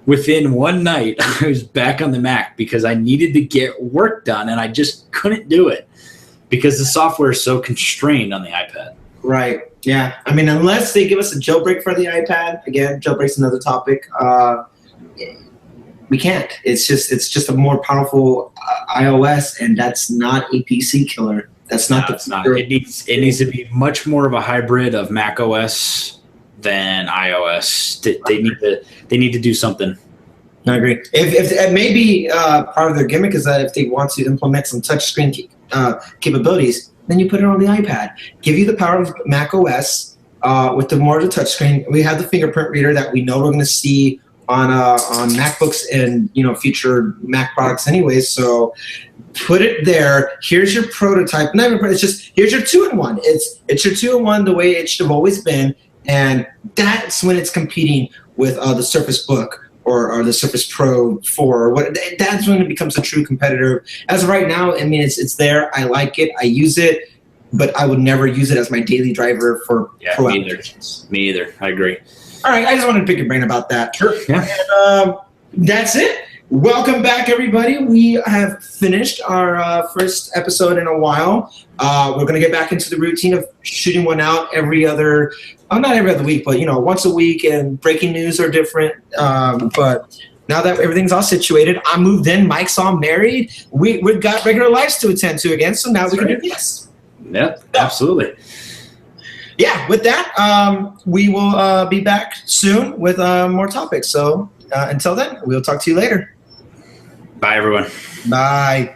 Speaker 2: Within one night, I was back on the Mac because I needed to get work done, and I just couldn't do it because the software is so constrained on the iPad.
Speaker 1: Right. Yeah. I mean, unless they give us a jailbreak for the iPad, again, jailbreak's another topic. We can't. It's just a more powerful iOS, and that's not a PC killer. That's not
Speaker 2: it's not. It needs to be much more of a hybrid of Mac OS than iOS. They need to do something.
Speaker 1: I agree. If it may be part of their gimmick is that if they want to implement some touchscreen capabilities, then you put it on the iPad. Give you the power of Mac OS with the more of the touchscreen. We have the fingerprint reader that we know we're going to see on MacBooks and future Mac products anyways. So put it there. Here's your prototype. It's just here's your 2-in-1. It's your 2-in-1 the way it should have always been, and that's when it's competing with the Surface Book or the Surface Pro 4 or what. That's when it becomes a true competitor. As of right now, I mean, it's there. I like it. I use it, but I would never use it as my daily driver for pro applications.
Speaker 2: Me either. I agree.
Speaker 1: All right, I just wanted to pick your brain about that.
Speaker 2: Sure. Yeah.
Speaker 1: And that's it. Welcome back, everybody. We have finished our first episode in a while. We're going to get back into the routine of shooting one out every other, not every other week, but once a week. And breaking news are different. But now that everything's all situated, I'm moved in. Mike's all married. We've got regular lives to attend to again. So now we can do this.
Speaker 2: Yep, absolutely.
Speaker 1: Yeah, with that, we will be back soon with more topics. So until then, we'll talk to you later.
Speaker 2: Bye, everyone.
Speaker 1: Bye.